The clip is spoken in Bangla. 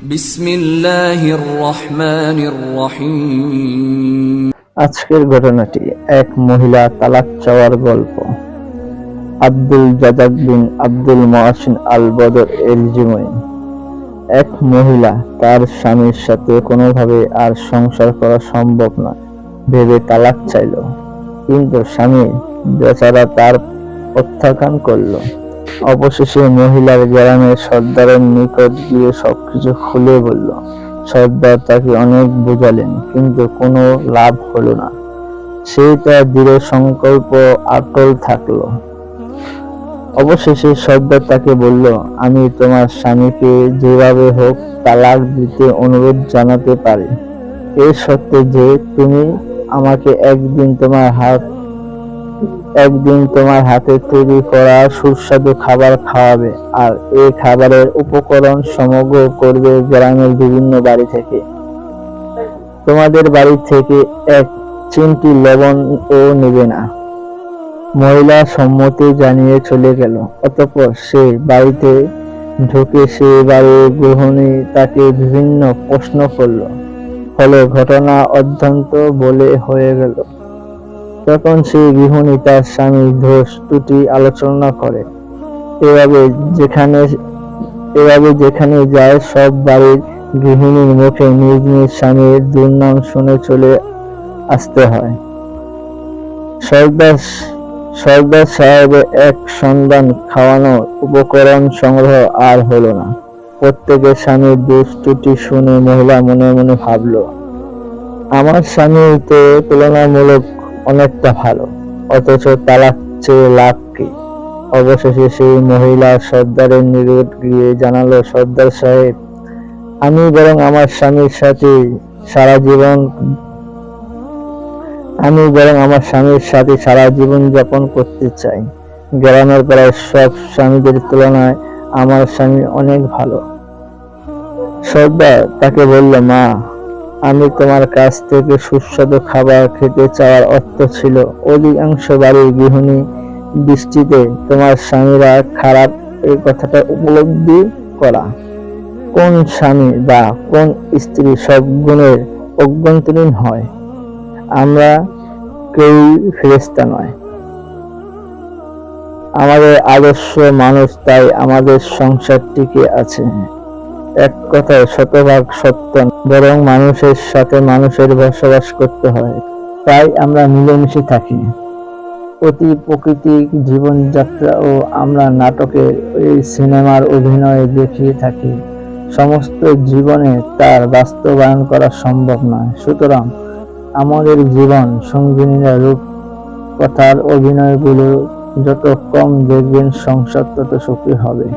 বিসমিল্লাহির রহমানির রহিম। আজকের ঘটনাটি এক মহিলা তালাক চাওয়ার গল্প। আব্দুল জাজাক বিন আব্দুল মুহসিন আল বদর এল জিমুই। এক মহিলা তার স্বামীর সাথে কোনোভাবে আর সংসার করা সম্ভব নয় ভেবে তালাক চাইল, কিন্তু স্বামী বেচারা তার প্রত্যাখ্যান করল। অবশেষে মহিলার গ্রামের সর্দারের নিকট গিয়ে সবকিছু খুলে বলল। সর্দার তাকে অনেক বোঝালেন, কিন্তু কোনো লাভ হলো না। সে তার দৃঢ় সংকল্প অটল থাকলো। অবশেষে সর্দার তাকে বলল, আমি তোমার স্বামীকে যেভাবে হোক তালাক দিতে অনুরোধ জানাতে পারি, এই শর্তে যে তুমি আমাকে একদিন তোমার হাতে তৈরি করা সুস্বাদু খাবার খাওয়াবে, আর এই খাবারের উপকরণ সমগ্র করবে গ্রামের বিভিন্ন বাড়ি থেকে। তোমাদের বাড়ি থেকে এক চিমটি লবণও নেবে না। মহিলা সম্মতি জানিয়ে চলে গেল। অতঃপর সে বাড়িতে ঢুকে সে বাড়ির গৃহিণী তাকে বিভিন্ন প্রশ্ন করল। ফলে ঘটনা অত্যন্ত বলে হয়ে গেল। তখন সেই গৃহিণী তার স্বামীর দোষ ত্রুটি আলোচনা করে। এভাবে যেখানে যায় সব বাড়ির গৃহিণীর মুখে নিজ নিজ স্বামীর দুর্নাম শুনে চলে আসতে হয়। সর্দার সাহেবের এক সন্ধান খাওয়ানোর উপকরণ সংগ্রহ আর হলো না। প্রত্যেকের স্বামীর দোষ ত্রুটি শুনে মহিলা মনে মনে ভাবল, আমার স্বামী তো তুলনামূলক অনেকটা ভালো, অথচ তালাক চেয়ে লাভ কি? অবশেষে সেই মহিলা সর্দারের নিকট গিয়ে জানালো, সর্দার সাহেব, আমি বরং আমার স্বামীর সাথে সারা জীবন যাপন করতে চাই। গ্রামের প্রায় সব স্বামীদের তুলনায় আমার স্বামী অনেক ভালো। সর্দার তাকে বলল, মা, আমি তোমার কাছ থেকে সুস্বাদু খাবার খেতে চাওয়ার অর্থ ছিল অধিকাংশ বাড়ির গৃহিণী দৃষ্টিতে তোমার স্বামীরা খারাপ এই কথাটা উপলব্ধি করা। কোন স্বামী বা কোন স্ত্রী সব গুণের অভ্যন্তরীণ হয়? আমরা কেউই ফেরেশতা নয়। আমাদের আদর্শ মানুষ, তাই আমাদের সংসার টিকে আছে। এক কথায় শতভাগ সত্য, বরং মানুষের সাথে মানুষের বসবাস করতে হয়, তাই আমরা মিলেমিশে থাকি। অতি প্রাকৃতিক জীবনযাত্রা ও আমরা নাটকের এই সিনেমার অভিনয় দেখিয়ে থাকি, সমস্ত জীবনে তার বাস্তবায়ন করা সম্ভব নয়। সুতরাং আমাদের জীবন সঙ্গিনীরা রূপকথার অভিনয়গুলো যত কম দেখবেন, সংসার তত সুখী হবে।